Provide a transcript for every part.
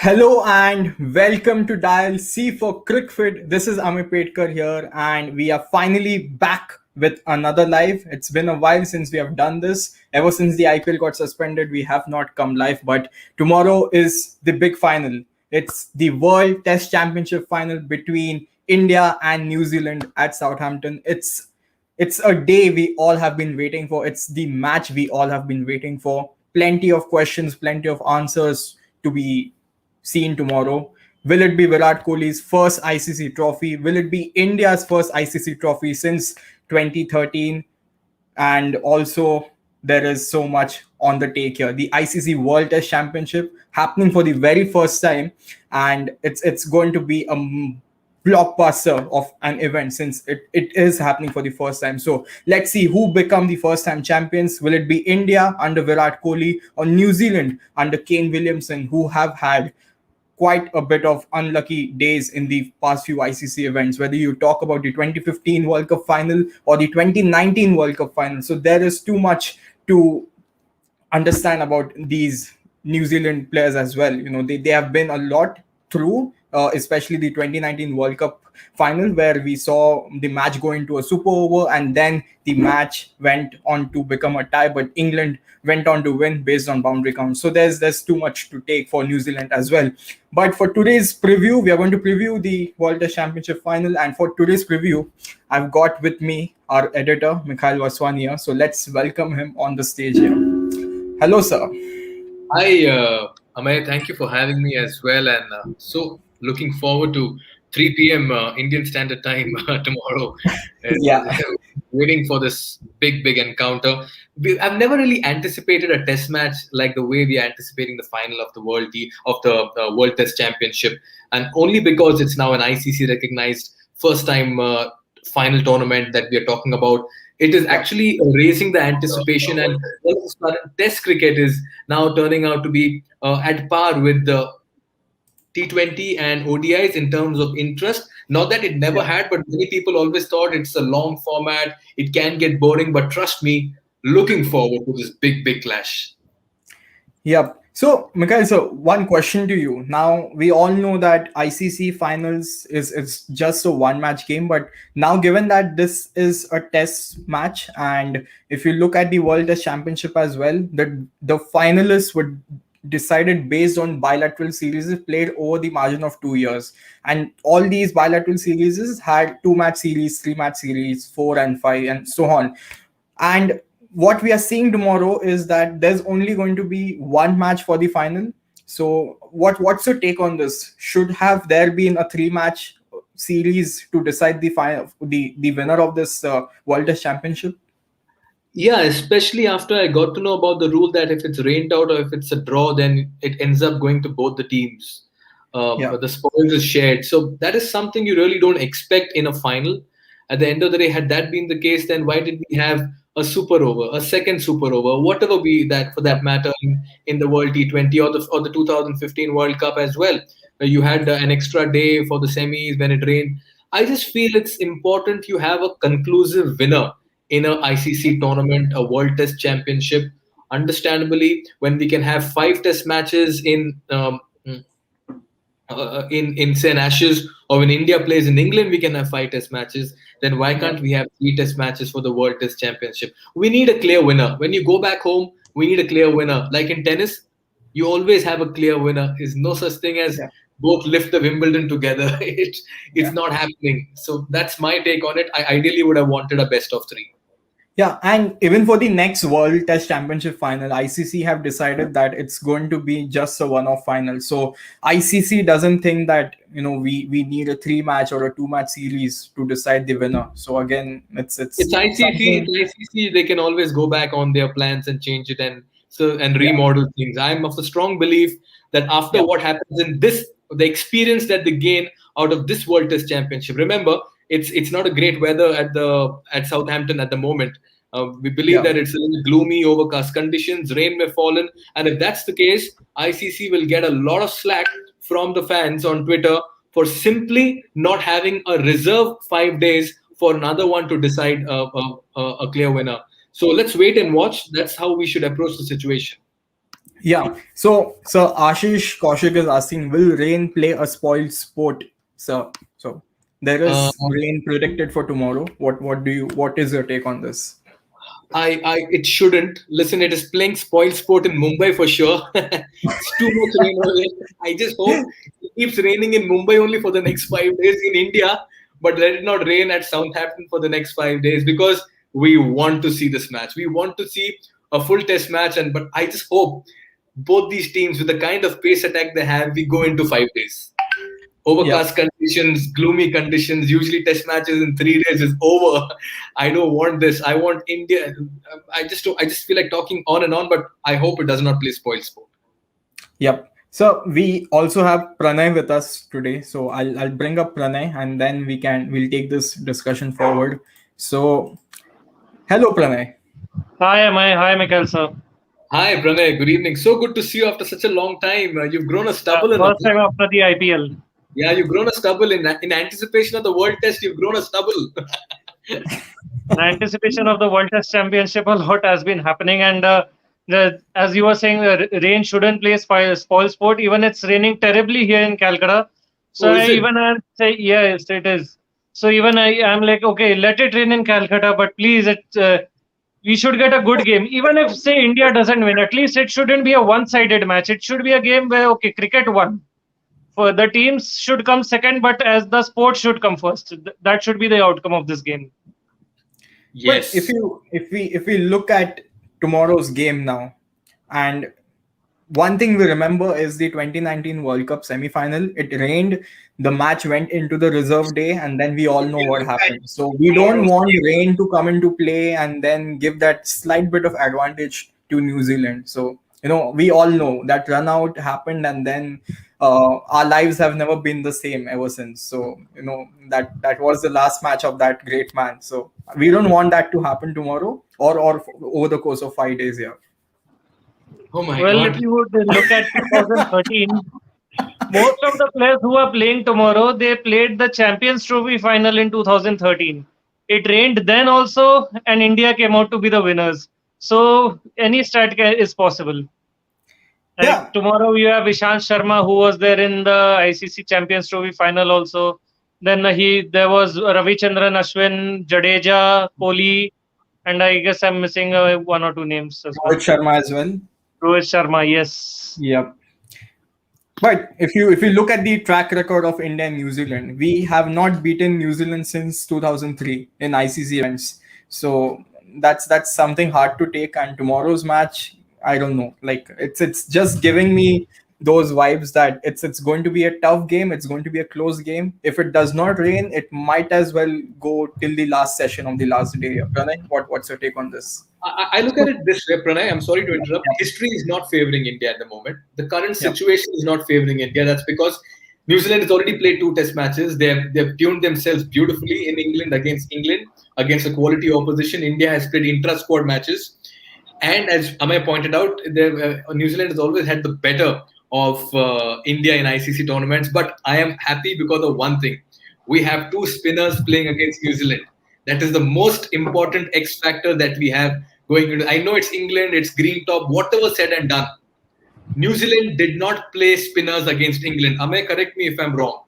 Hello and welcome to Dial C for Crickfit. This is Amit Petkar here, and we are finally back with another live. It's been a while since we have done this. Ever since the IPL got suspended, we have not come live. But tomorrow is the big final. It's the World Test Championship final between India and New Zealand at Southampton. It's a day we all have been waiting for. It's the match we all have been waiting for. Plenty of questions, plenty of answers to be seen tomorrow. Will it be Virat Kohli's first ICC trophy? Will it be India's first ICC trophy since 2013? And also, there is so much on the take here. The ICC World Test Championship happening for the very first time, and it's going to be a blockbuster of an event since it is happening for the first time. So let's see who become the first time champions. Will it be India under Virat Kohli or New Zealand under Kane Williamson, who have had quite a bit of unlucky days in the past few ICC events, whether you talk about the 2015 World Cup final or the 2019 World Cup final. So there is too much to understand about these New Zealand players as well. They have been a lot through, especially the 2019 World Cup final, where we saw the match go into a super over and then the match went on to become a tie, but England went on to win based on boundary count. So there's too much to take for New Zealand as well. But for today's preview, we are going to preview the World Test Championship final. And for today's preview, I've got with me our editor, Mikhail Vaswania. So let's welcome him on the stage here. Hello, sir. Hi, Amay. Thank you for having me as well. And so looking forward to 3 p.m. Indian Standard Time tomorrow. Yeah. Waiting for this big encounter. I've never really anticipated a test match like the way we are anticipating the final of the World Test Championship, and only because it's now an ICC recognized first time final tournament that we are talking about. It is actually raising the anticipation, and all of a sudden, Test cricket is now turning out to be at par with the T20 and ODIs in terms of interest. Not that it never had, but many people always thought it's a long format. It can get boring, but trust me, looking forward to this big clash. Yep. So, Mikhail, so one question to you. Now, we all know that ICC finals is just a one match game, but now given that this is a test match, and if you look at the World Test Championship as well, the finalists would decided based on bilateral series played over the margin of 2 years, and all these bilateral series had 2 match series, 3 match series, 4 and 5, and so on. And what we are seeing tomorrow is that there's only going to be one match for the final. So what's your take on this? Should have there been a 3 match series to decide the final, the winner of this World Test Championship? Yeah, especially after I got to know about the rule that if it's rained out or if it's a draw, then it ends up going to both the teams. The spoils is shared. So that is something you really don't expect in a final. At the end of the day, had that been the case, then why did we have a super over, a second super over, whatever be that for that matter in the World T20 or the 2015 World Cup as well? You had an extra day for the semis when it rained. I just feel it's important you have a conclusive winner in a ICC tournament, a World Test Championship. Understandably, when we can have 5 Test matches in say an Ashes, or when India plays in England, we can have 5 Test matches. Then why can't we have 3 Test matches for the World Test Championship? We need a clear winner. When you go back home, we need a clear winner. Like in tennis, you always have a clear winner. There's no such thing as both lift the Wimbledon together. It's not happening. So that's my take on it. I ideally would have wanted a best of 3. Yeah, and even for the next World Test Championship final, ICC have decided that it's going to be just a one-off final. So ICC doesn't think that we need a 3 match or a 2 match series to decide the winner. So again, it's ICC. It's ICC. They can always go back on their plans and change it and remodel things. I'm of the strong belief that after what happens in this, the experience that they gain out of this World Test Championship. Remember, it's not a great weather at Southampton at the moment. We believe that it's a little gloomy, overcast conditions, rain may fallen, and if that's the case, ICC will get a lot of slack from the fans on Twitter for simply not having a reserve 5 days for another one to decide a clear winner. So let's wait and watch. That's how we should approach the situation. Yeah. So Ashish Kaushik is asking, will rain play a spoiled sport? So there Uh, is rain predicted for tomorrow. What is your take on this? it shouldn't. Listen, it is playing spoil sport in Mumbai for sure. It's too much rain over there. I just hope it keeps raining in Mumbai only for the next 5 days in India, but let it not rain at Southampton for the next 5 days because we want to see this match. We want to see a full test match, and but I just hope both these teams, with the kind of pace attack they have, we go into 5 days. Yeah. Overcast conditions, gloomy conditions. Usually, test matches in 3 days is over. I don't want this. I want India. I just feel like talking on and on, but I hope it does not play spoil sport. Yep. So we also have Pranay with us today. So I'll bring up Pranay and then we'll take this discussion forward. So hello Pranay. Hi, Mikhail, sir. Hi, Pranay. Good evening. So good to see you after such a long time. You've grown a stubble and all. First time after the IPL. Yeah, you've grown a stubble in anticipation of the World Test. You've grown a stubble. In anticipation of the World Test Championship, a lot has been happening, and as you were saying, rain shouldn't play spoil sport. Even it's raining terribly here in Calcutta. So Oh, is it? I say yes, it is. So even I'm like, okay, let it rain in Calcutta, but please, we should get a good game. Even if say India doesn't win, at least it shouldn't be a one-sided match. It should be a game where okay, cricket won. For the teams should come second, but as the sport should come first. That should be the outcome of this game. But Yes. if we look at tomorrow's game now, and one thing we remember is the 2019 World Cup semi-final. It rained, the match went into the reserve day, and then we all know what happened. So we don't want rain to come into play and then give that slight bit of advantage to New Zealand. So we all know that run out happened, and then our lives have never been the same ever since. So that was the last match of that great man. So we don't want that to happen tomorrow or over the course of 5 days here. Oh my Well, if God. you would look at 2013, most of the players who are playing tomorrow, they played the Champions Trophy final in 2013. It rained then also, and India came out to be the winners. So any start is possible. Like Yeah. tomorrow, you have Ishant Sharma, who was there in the ICC Champions Trophy final also. Then there was Ravichandran Ashwin, Jadeja, Kohli, and I guess I'm missing one or two names as well. Rohit Sharma as well. Rohit Sharma, yes. Yep. But if you look at the track record of India and New Zealand, we have not beaten New Zealand since 2003 in ICC events. So that's something hard to take. And tomorrow's match, I don't know. Like it's just giving me those vibes that it's going to be a tough game. It's going to be a close game. If it does not rain, it might as well go till the last session of the last day. Pranay, what's your take on this? I look at it this way, Pranay. I'm sorry to interrupt. History is not favoring India at the moment. The current Yep. situation is not favoring India. That's because New Zealand has already played two test matches. They've tuned themselves beautifully in England, against a quality opposition. India has played intra-squad matches. And as Amay pointed out, New Zealand has always had the better of India in ICC tournaments. But I am happy because of one thing. We have two spinners playing against New Zealand. That is the most important X factor that we have going into. I know it's England, it's green top, whatever said and done. New Zealand did not play spinners against England. Amay, correct me if I'm wrong.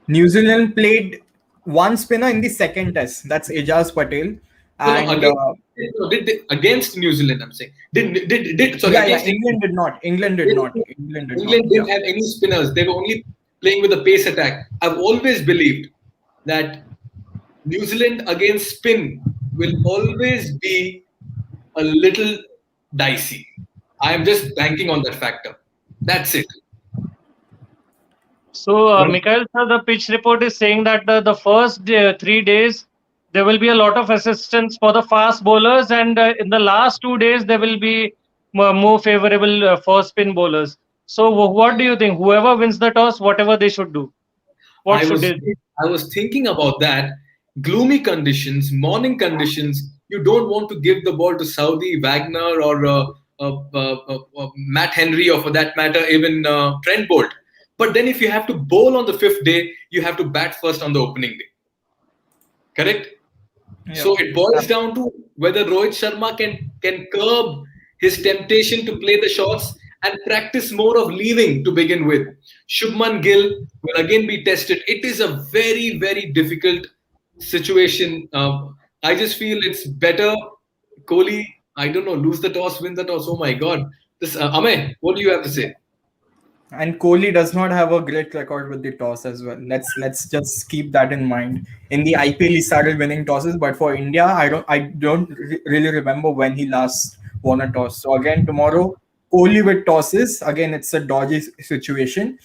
New Zealand played one spinner in the second test. That's Ejaz Patel. No, And against New Zealand, I'm saying. Sorry, yeah, against England did not. England did not. England did not. England Yeah. didn't have any spinners. They were only playing with a pace attack. I've always believed that New Zealand against spin will always be a little dicey. I am just banking on that factor. That's it. So, Well, Mikhail, sir, the pitch report is saying that the first 3 days there will be a lot of assistance for the fast bowlers, and in the last 2 days there will be more favorable for spin bowlers. So, what do you think? Whoever wins the toss, whatever they should do, what I should was they do? I was thinking about that. Gloomy conditions, morning conditions. You don't want to give the ball to Saudi Wagner or Matt Henry, or for that matter, even Trent Bolt. But then, if you have to bowl on the fifth day, you have to bat first on the opening day. Correct? yeah. So it boils down to whether Rohit Sharma can curb his temptation to play the shots and practice more of leaving to begin with. Shubman Gill will again be tested. It is a very, very difficult situation. I just feel it's better Kohli, I don't know, lose the toss, win the toss. Oh my God. This Amey, what do you have to say? And Kohli does not have a great record with the toss as well. Let's just keep that in mind. In the IPL, he started winning tosses, but for India, I don't really remember when he last won a toss. So again, tomorrow, Kohli with tosses. Again, it's a dodgy situation.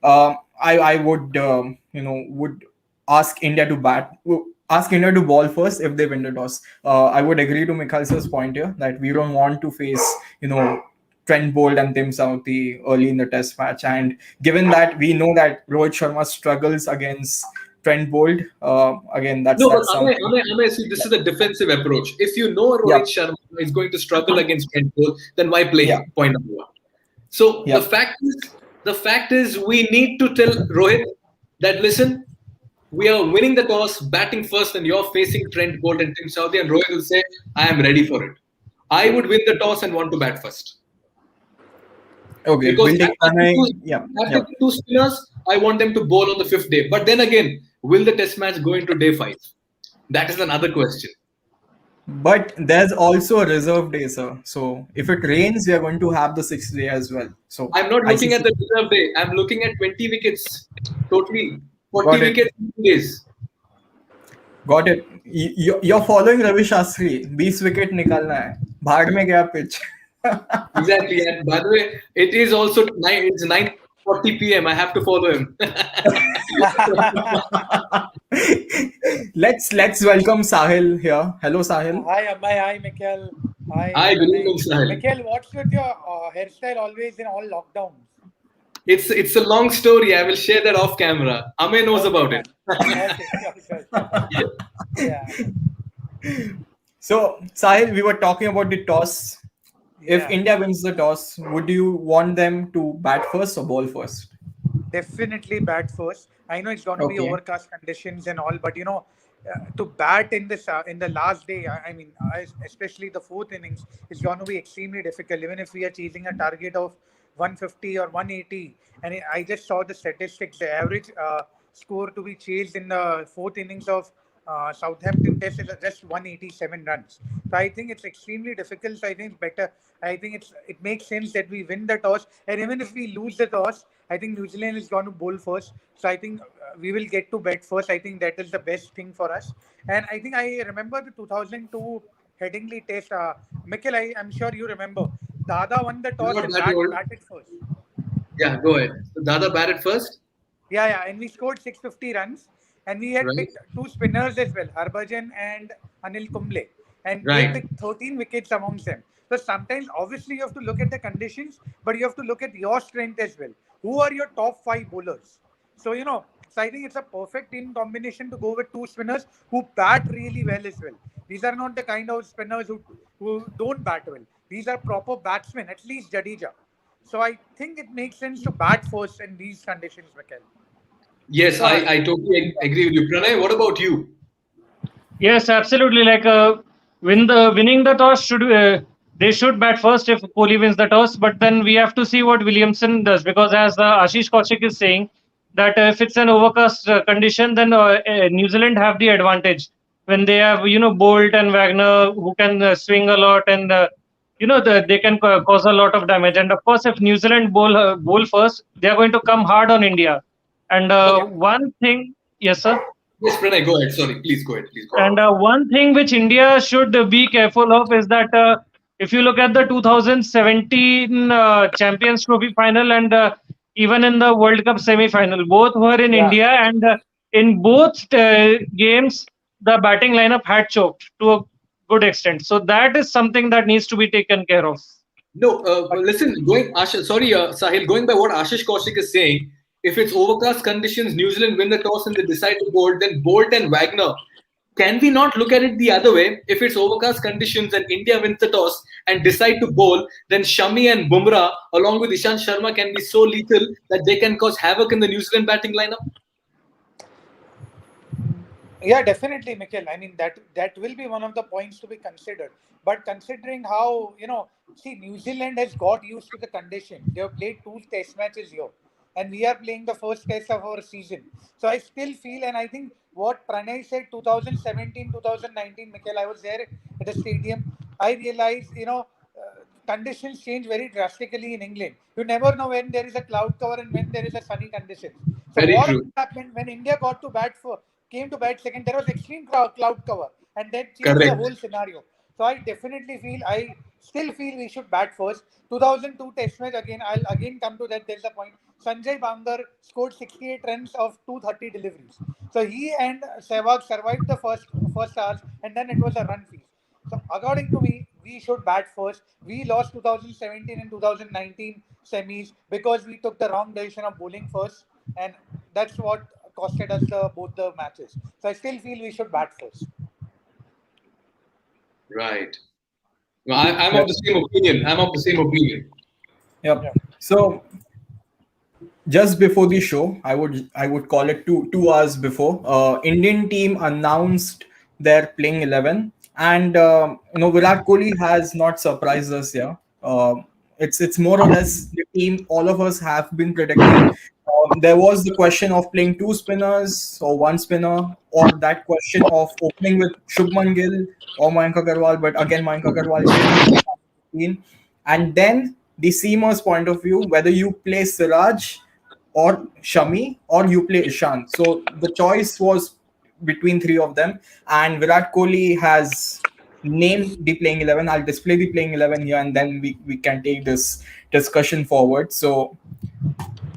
I would would ask India to ask India to ball first if they win the toss. I would agree to Mikhail's point here that we don't want to face Trent Bolt and Tim Southee early in the test match. And given that we know that Rohit Sharma struggles against Trent Bolt, again, that's something. See, this is a defensive approach. If you know Rohit Sharma is going to struggle against Trent Bolt, then why play him? Point number one. So the fact is we need to tell Rohit that, listen, we are winning the toss, batting first, and you're facing Trent Bolt and Tim Southee, and Rohit will say, I am ready for it. I would win the toss and want to bat first. Okay, because after two spinners, I want them to bowl on the 5th day. But then again, will the test match go into day 5? That is another question. But there's also a reserve day, sir. So if it rains, we are going to have the 6th day as well. So I'm not looking at the reserve day. I'm looking at 20 wickets totally. 40 wickets in 2 days. Got it. You're following Ravi Shastri. 20 wicket nikalna hai. Bhag mein gaya pitch. Exactly. And by the way, it is also it's 9:40 p.m. I have to follow him. Let's welcome Sahil here. Hello, Sahil. Hi, Amay. Hi, Mikhail. Hi, good evening, Sahil. Mikhail, what's with your hairstyle always in all lockdowns? It's a long story. I will share that off camera. Amay knows about it. Yeah. So, Sahil, we were talking about the toss. If India wins the toss, would you want them to bat first or ball first? Definitely bat first. I know it's going to be overcast conditions and all, but to bat in the last day, I mean, especially the 4th innings, is going to be extremely difficult. Even if we are chasing a target of 150 or 180, and I just saw the statistics, the average score to be chased in the 4th innings of Southampton test is just 187 runs. So I think it's extremely difficult. So I think it's better. I think it makes sense that we win the toss, and even if we lose the toss, I think New Zealand is going to bowl first. So I think we will get to bat first. I think that is the best thing for us. And I think I remember the 2002 Headingley test. Mikhail, I'm sure you remember. Dada won the toss and batted first. Yeah, go ahead. So Dada batted first? Yeah. And we scored 650 runs. And we had picked 2 spinners as well, Harbhajan and Anil Kumble. And we picked 13 wickets amongst them. So sometimes, obviously, you have to look at the conditions, but you have to look at your strength as well. Who are your top 5 bowlers? So, so I think it's a perfect team combination to go with 2 spinners who bat really well as well. These are not the kind of spinners who don't bat well. These are proper batsmen, at least Jadeja. So I think it makes sense to bat first in these conditions, Mikhail. Yes, I totally agree with you. Pranay, what about you? Yes, absolutely. Like winning the toss they should bat first if Kohli wins the toss. But then we have to see what Williamson does, because as Ashish Kaushik is saying, that if it's an overcast condition, then New Zealand have the advantage when they have Bolt and Wagner who can swing a lot, and they can cause a lot of damage. And of course, if New Zealand bowl first, they are going to come hard on India. And one thing, yes, sir. Yes, Pranay, go ahead. Sorry, please go ahead. And one thing which India should be careful of is that if you look at the 2017 Champions Trophy final and even in the World Cup semi-final, both were in India, and in both games, the batting lineup had choked to a good extent. So that is something that needs to be taken care of. No, listen, Sahil, going by what Ashish Kaushik is saying, if it's overcast conditions, New Zealand win the toss and they decide to bowl, then Bolt and Wagner. Can we not look at it the other way? If it's overcast conditions and India wins the toss and decide to bowl, then Shami and Bumrah, along with Ishant Sharma, can be so lethal that they can cause havoc in the New Zealand batting lineup? Yeah, definitely, Mikhail. I mean that will be one of the points to be considered. But considering how see, New Zealand has got used to the condition. They have played two test matches here, and we are playing the first test of our season. So I still feel, and I think what Pranay said, 2017, 2019, Mikhail, I was there at the stadium. I realized, conditions change very drastically in England. You never know when there is a cloud cover and when there is a sunny condition. So Very what true. happened when India came to bat second? There was extreme cloud cover, and that changed the Correct. whole scenario. So I still feel we should bat first. 2002 Test match again. I'll again come to that. There's a point. Sanjay Bangar scored 68 runs of 230 deliveries. So he and Sehwag survived the first hours, and then it was a run feast. So according to me, we should bat first. We lost 2017 and 2019 semis because we took the wrong decision of bowling first, and that's what costed us both the matches. So I still feel we should bat first. Right. Well, I'm of the same opinion. Yep. So just before the show, I would call it two hours before. Indian team announced their playing 11, and Virat Kohli has not surprised us here. It's more or less the team all of us have been predicting. There was the question of playing two spinners or one spinner, or that question of opening with Shubman Gill or Mayank Agarwal, but again Mayank Agarwal didn't come in. And then the seamer's point of view, whether you play Siraj or Shami or you play Ishan. So the choice was between three of them, and Virat Kohli has named the playing 11. I'll display the playing 11 here, and then we can take this discussion forward. So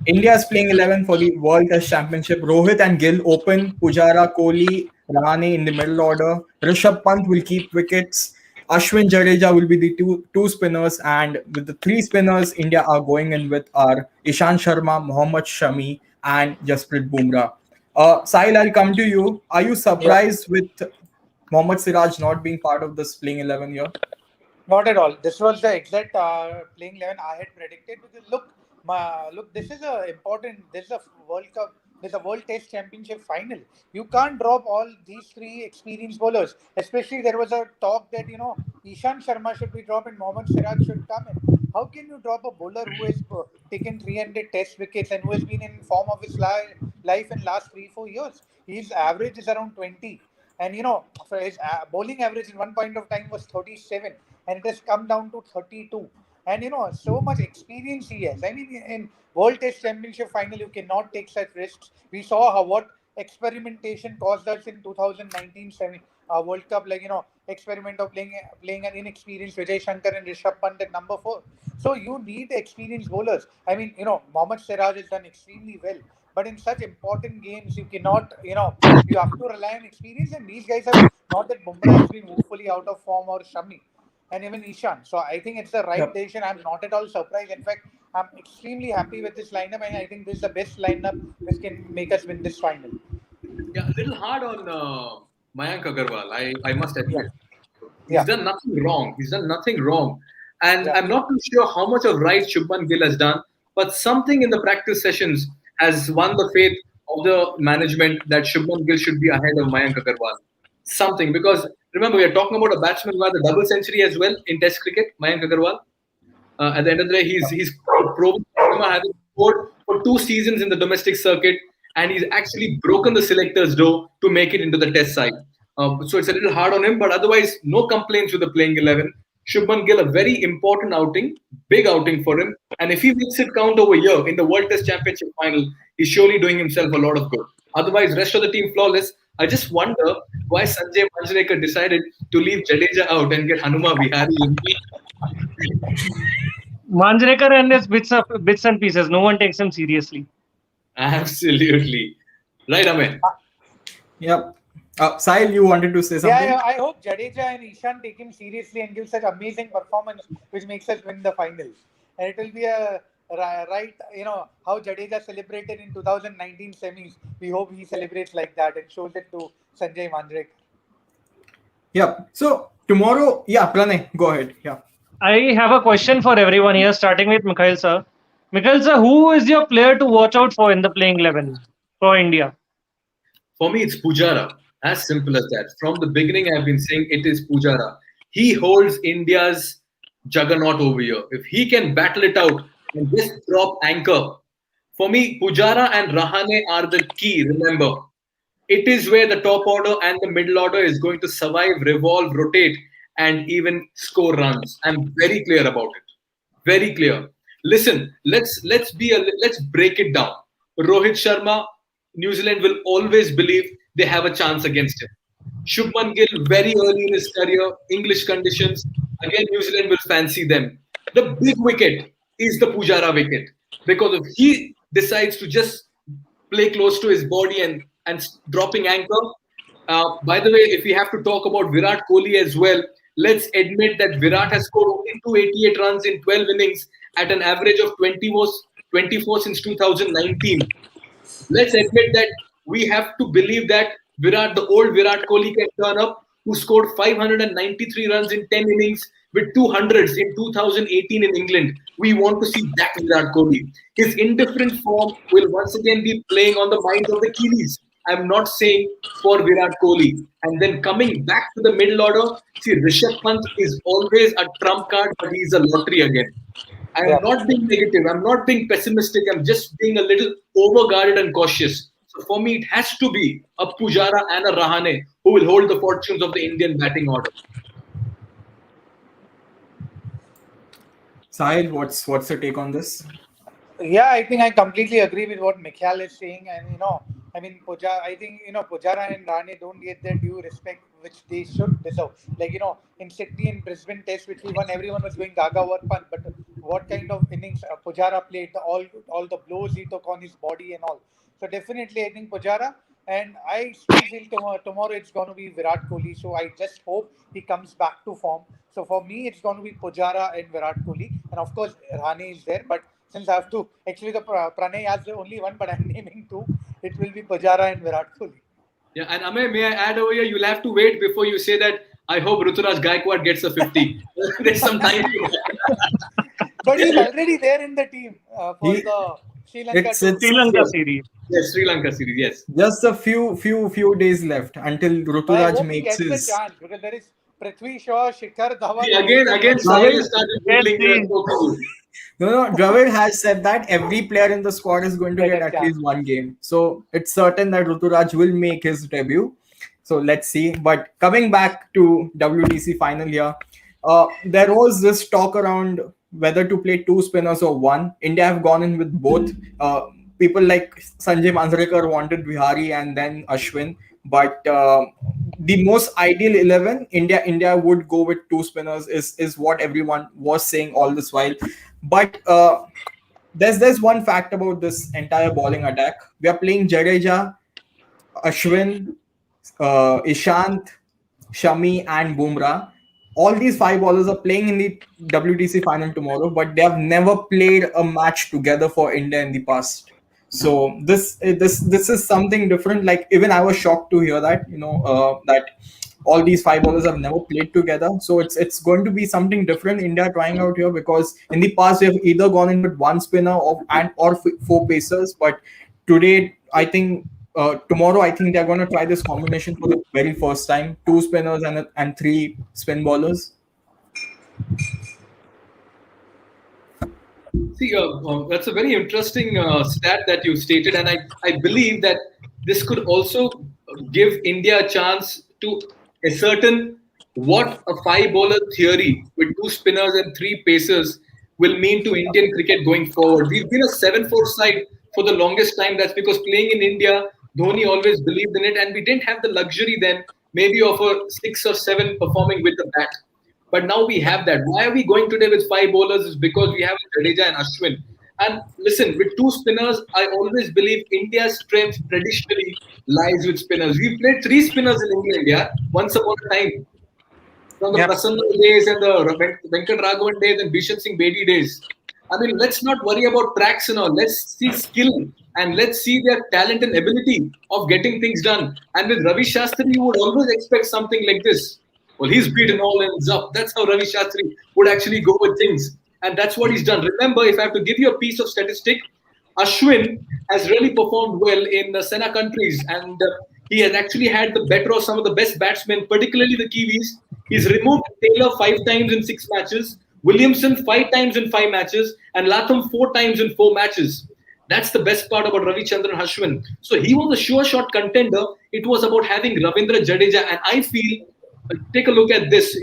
India is playing 11 for the World Test Championship. Rohit and Gill open. Pujara, Kohli, Rahane in the middle order. Rishabh Pant will keep wickets. Ashwin Jadeja will be the two spinners, and with the three spinners, India are going in with our Ishan Sharma, Mohammad Shami, and Jasprit Bumrah. Sahil, I'll come to you. Are you surprised with Mohammad Siraj not being part of this playing 11 here? Not at all. This was the exact playing 11 I had predicted. Because look, this is a important. This is a World Cup. This is a World Test Championship final. You can't drop all these three experienced bowlers. Especially there was a talk that Ishan Sharma should be dropped and Mohammad Siraj should come in. How can you drop a bowler who has taken 300 Test wickets and who has been in form of his life in last 3-4 years? His average is around 20. And for his bowling average in one point of time was 37, and it has come down to 32. And so much experience he has. I mean, in World Test Championship final, you cannot take such risks. We saw what experimentation caused us in 2019 World Cup, experiment of playing an inexperienced Vijay Shankar and Rishabh Pant at number 4. So you need experienced bowlers. I mean, Mohammad Siraj has done extremely well. But in such important games, you cannot, you have to rely on experience. And these guys have not that Bumrah has been woefully out of form, or Shami, and even Ishan. So I think it's the right decision. I'm not at all surprised. In fact, I'm extremely happy with this lineup, and I think this is the best lineup which can make us win this final. Yeah, a little hard on Mayank Agarwal, I must admit. He's done nothing wrong. And I'm not too sure how much of right Shubman Gill has done, but something in the practice sessions has won the faith of the management that Shubman Gill should be ahead of Mayank Agarwal. Something, because remember, we are talking about a batsman who had a double century as well in Test cricket, Mayank Agarwal. At the end of the day, he's proven having scored for 2 seasons in the domestic circuit, and he's actually broken the selector's door to make it into the Test side. So it's a little hard on him, but otherwise, no complaints with the playing 11. Shubman Gill, a very important outing, big outing for him. And if he makes it count over here in the World Test Championship final, he's surely doing himself a lot of good. Otherwise, rest of the team flawless. I just wonder why Sanjay Manjrekar decided to leave Jadeja out and get Hanuma Vihari in. Manjrekar and his bits and pieces. No one takes him seriously. Absolutely. Right, Amen? Yep. Sahil, you wanted to say something? Yeah, I hope Jadeja and Ishan take him seriously and give such amazing performance which makes us win the finals. And it will be a right, how Jadeja celebrated in 2019 semis. We hope he celebrates like that and shows it to Sanjay Manjrekar. Yeah. So tomorrow, Pranay, go ahead. Yeah. I have a question for everyone here, starting with Mikhail sir. Mikhail sir, who is your player to watch out for in the playing 11 for India? For me, it's Pujara. As simple as that. From the beginning, I've been saying it is Pujara. He holds India's juggernaut over here. If he can battle it out and just drop anchor, for me, Pujara and Rahane are the key. Remember, it is where the top order and the middle order is going to survive, revolve, rotate, and even score runs. I'm very clear about it. Very clear. Listen, let's break it down. Rohit Sharma, New Zealand will always believe they have a chance against him. Shubman Gill, very early in his career, English conditions, again New Zealand will fancy them. The big wicket is the Pujara wicket because if he decides to just play close to his body and dropping anchor. By the way, if we have to talk about Virat Kohli as well, let's admit that Virat has scored only 288 runs in 12 innings at an average of 24 since 2019. Let's admit that we have to believe that the old Virat Kohli can turn up, who scored 593 runs in 10 innings with 200s in 2018 in England. We want to see that Virat Kohli. His indifferent form will once again be playing on the minds of the Kiwis. I'm not saying for Virat Kohli. And then coming back to the middle order, see, Rishabh Pant is always a trump card, but he's a lottery again. I'm not being negative. I'm not being pessimistic. I'm just being a little overguarded and cautious. So for me, it has to be a Pujara and a Rahane who will hold the fortunes of the Indian batting order. Sahil, what's your take on this? Yeah, I think I completely agree with what Mikhail is saying, and I think Pujara and Rahane don't get their due respect, which they should deserve. Like in Sydney and Brisbane Test, which we won, everyone was going Gaga war punt, but what kind of innings Pujara played, all the blows he took on his body and all. So definitely, I think Pujara, and I still feel tomorrow it's going to be Virat Kohli. So I just hope he comes back to form. So for me, it's going to be Pujara and Virat Kohli, and of course Rahane is there, but since I have to, actually the Pranay has the only one, but I'm naming two. It will be Pujara and Virat Kohli. Yeah, and Amay, may I add over here? You'll have to wait before you say that. I hope Ruturaj Gaikwad gets a 50. There's some time. But he's already there in the team for the Sri Lanka series. Yes, Sri Lanka series. Yes. Just a few days left until Ruturaj makes his. Chance because there is Prithvi Shaw, Shikhar Dhawan. Again, Sahil started No, Dravid has said that every player in the squad is going to get at least one game. So it's certain that Ruturaj will make his debut. So let's see. But coming back to WTC final here, there was this talk around whether to play two spinners or one. India have gone in with both. People like Sanjay Manjrekar wanted Vihari and then Ashwin. But the most ideal 11, India would go with two spinners is what everyone was saying all this while. But there's one fact about this entire bowling attack. We are playing Jadeja, Ashwin, Ishant, Shami, and Bumrah. All these five bowlers are playing in the WTC final tomorrow, but they have never played a match together for India in the past. So this is something different. Like even I was shocked to hear that that all these five bowlers have never played together. So it's going to be something different India trying out here, because in the past we have either gone in with one spinner or four pacers. But today, I think tomorrow, I think they're going to try this combination for the very first time: two spinners and three spin bowlers. See, that's a very interesting stat that you stated, and I believe that this could also give India a chance to ascertain what a five-bowler theory with two spinners and three pacers will mean to Indian cricket going forward. We've been a 7-4 side for the longest time. That's because playing in India, Dhoni always believed in it, and we didn't have the luxury then maybe of a 6 or 7 performing with the bat. But now we have that. Why are we going today with five bowlers? Is because we have Jadeja and Ashwin. And listen, with two spinners, I always believe India's strength traditionally lies with spinners. We've played three spinners in England, yeah, once upon a time. From the Prasanna days and the Venkat Raghavan days and Bishan Singh Bedi days. I mean, let's not worry about tracks and all. Let's see skill and let's see their talent and ability of getting things done. And with Ravi Shastri, you would always expect something like this. Well, he's beaten all ends up. That's how Ravi Shastri would actually go with things. And that's what he's done. Remember, if I have to give you a piece of statistic, Ashwin has really performed well in the Sena countries. And He has actually had the better of some of the best batsmen, particularly the Kiwis. He's removed Taylor 5 times in 6 matches, Williamson 5 times in 5 matches, and Latham 4 times in 4 matches. That's the best part about Ravichandran Ashwin. So he was a sure shot contender. It was about having Ravindra Jadeja, and I feel, take a look at this.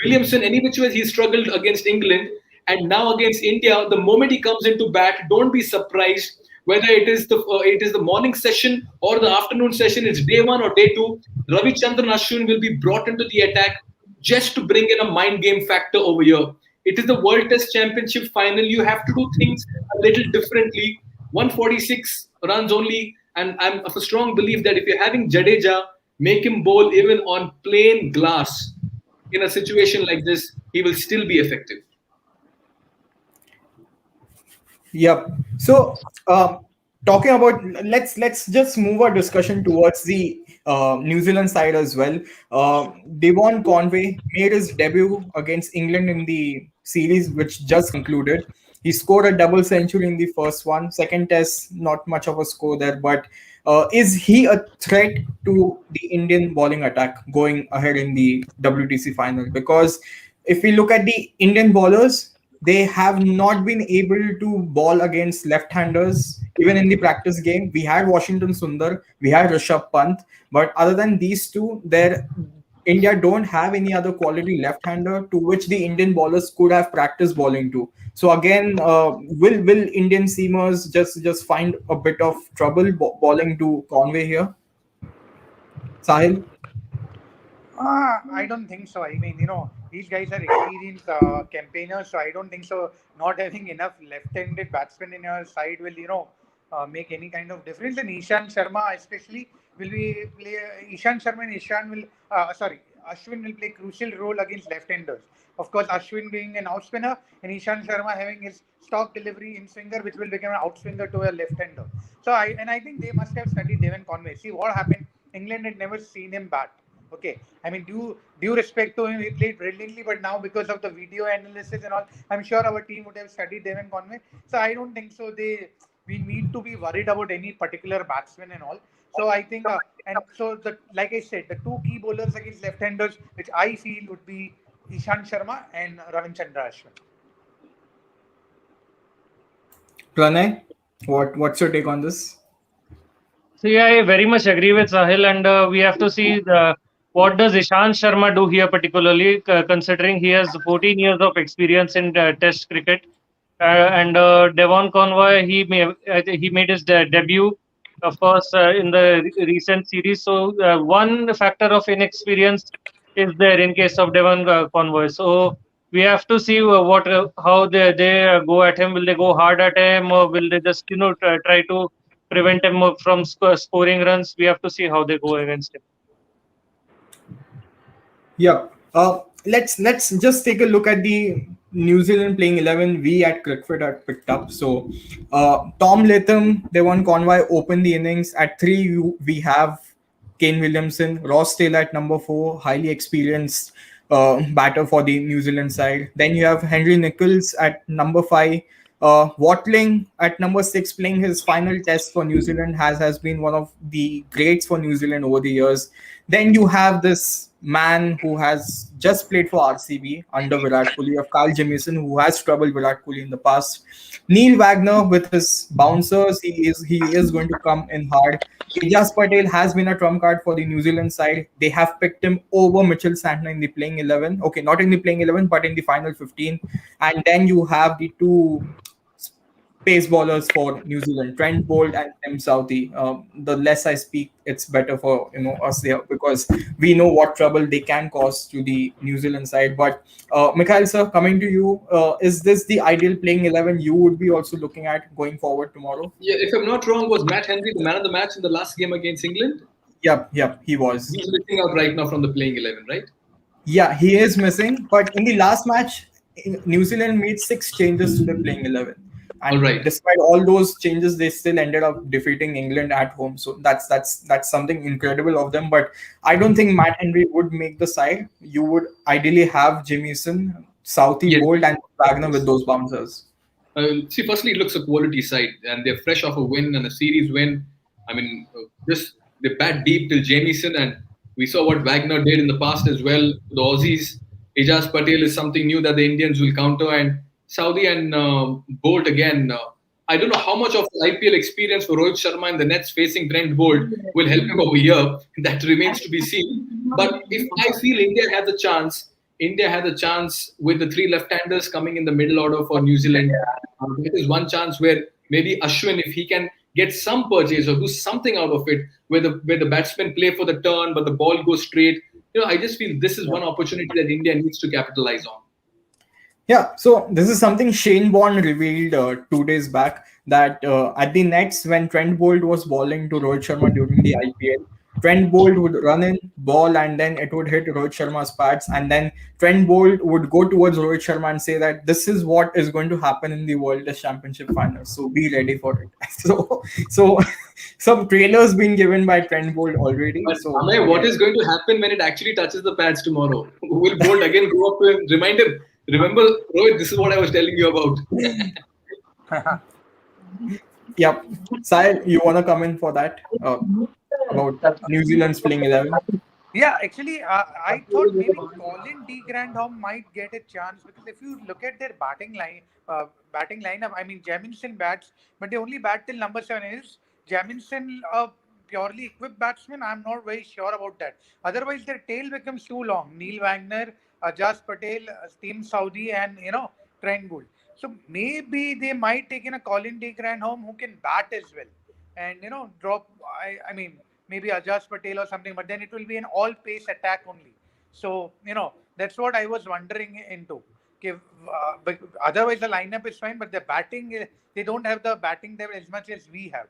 Williamson, any which way he struggled against England, and now against India, the moment he comes into bat, don't be surprised whether it is the morning session or the afternoon session. It's day one or day two. Ravichandran Ashwin will be brought into the attack just to bring in a mind game factor over here. It is the World Test Championship final. You have to do things a little differently. 146 runs only, and I'm of a strong belief that if you're having Jadeja, make him bowl even on plain glass. In a situation like this, he will still be effective. Yep. So, talking about, let's just move our discussion towards the New Zealand side as well. Devon Conway made his debut against England in the series, which just concluded. He scored a double century in the first one. Second test, not much of a score there, but is he a threat to the Indian bowling attack going ahead in the WTC final? Because if we look at the Indian bowlers, they have not been able to bowl against left-handers even in the practice game. We had Washington Sundar, we had Rishabh Pant, but other than these two, India don't have any other quality left-hander to which the Indian bowlers could have practice bowling to. So again, will Indian seamers just find a bit of trouble bowling to Conway here? Sahil? I don't think so. I mean, these guys are experienced campaigners, so I don't think so. Not having enough left-handed batsmen in your side will, make any kind of difference. And Ishant Sharma, especially, will be play. Ishant Sharma and Ashwin will play crucial role against left-handers. Of course, Ashwin being an out-spinner and Ishant Sharma having his stock delivery in swinger, which will become an out-swinger to a left-hander. So I think they must have studied Devon Conway. See what happened. England had never seen him bat. Okay, I mean, due respect to him, he played brilliantly, but now because of the video analysis and all, I'm sure our team would have studied Devon Conway. So I don't think so. We need to be worried about any particular batsman and all. So I think, like I said, the two key bowlers against left-handers, which I feel would be Ishant Sharma and Ravichandran Ashwin. Pranay, what's your take on this? So yeah, I very much agree with Sahil, and we have to see what does Ishant Sharma do here, particularly considering he has 14 years of experience in Test cricket, and Devon Conway he made his debut, of course, in the recent series. So one factor of inexperience is there in case of Devon Conway. So we have to see how they go at him. Will they go hard at him, or will they just try to prevent him from scoring runs? We have to see how they go against him. Yeah. Let's just take a look at the New Zealand playing 11 we at Crickfit had picked up. So Tom Latham, Devon Conway opened the innings. At 3 we have Kane Williamson, Ross Taylor at number 4, highly experienced batter for the New Zealand side. Then you have Henry Nicholls at number 5. Watling at number 6, playing his final test for New Zealand, has been one of the greats for New Zealand over the years. Then you have this man who has just played for RCB under Virat Kohli, of Kyle Jamieson, who has troubled Virat Kohli in the past. Neil Wagner with his bouncers, he is going to come in hard. Tejas Patel has been a trump card for the New Zealand side. They have picked him over Mitchell Santner in the playing 11. Okay, not in the playing 11, but in the final 15. And then you have the two pace bowlers for New Zealand, Trent Bolt and Tim Southee. The less I speak, it's better for us there, because we know what trouble they can cause to the New Zealand side. But Mikhail sir, coming to you, is this the ideal playing 11 you would be also looking at going forward tomorrow? Yeah, if I'm not wrong, was Matt Henry the man of the match in the last game against England? Yep, he was. He's missing out right now from the playing 11, right? Yeah, he is missing. But in the last match, New Zealand made 6 changes to the playing 11. And despite all those changes, they still ended up defeating England at home. So that's something incredible of them. But I don't think Matt Henry would make the side. You would ideally have Jamieson, Southee, Bolt, and Wagner with those bouncers. See, firstly, it looks a quality side, and they're fresh off a win and a series win. I mean, this They bat deep till Jamieson, and we saw what Wagner did in the past as well. The Aussies, Ijaz Patel is something new that the Indians will counter, and Saudi and Bolt again. I don't know how much of the IPL experience for Rohit Sharma and the Nets facing Trent Bolt will help him over here. That remains to be seen. But if I feel India has a chance with the three left-handers coming in the middle order for New Zealand. There is one chance where maybe Ashwin, if he can get some purchase or do something out of it, where the batsmen play for the turn but the ball goes straight. I just feel this is one opportunity that India needs to capitalize on. Yeah, so this is something Shane Bond revealed 2 days back, that at the Nets, when Trent Bolt was bowling to Rohit Sharma during the IPL, Trent Bolt would run in, ball, and then it would hit Rohit Sharma's pads, and then Trent Bolt would go towards Rohit Sharma and say that this is what is going to happen in the World Test Championship Final, so be ready for it. So some trailers being given by Trent Bolt already. But so Amay, what is going to happen when it actually touches the pads tomorrow? Will Bolt again go up to him, remind him, remember, Rohit, this is what I was telling you about. Yep. Sahil, you want to come in for that? About New Zealand's playing 11? Yeah, actually, I thought maybe Colin de Grandhomme might get a chance, because if you look at their batting lineup, I mean, Jamieson bats, but they only bat till number 7. Is Jamieson a purely equipped batsman? I'm not very sure about that. Otherwise, their tail becomes too long. Neil Wagner, Ajaz Patel, Team Saudi, and Trent Boult. So maybe they might take in a Colin de Grandhomme who can bat as well, and drop. I mean, maybe Ajaz Patel or something, but then it will be an all-pace attack only. So that's what I was wondering into. But otherwise, the lineup is fine, but the batting, they don't have the batting depth as much as we have.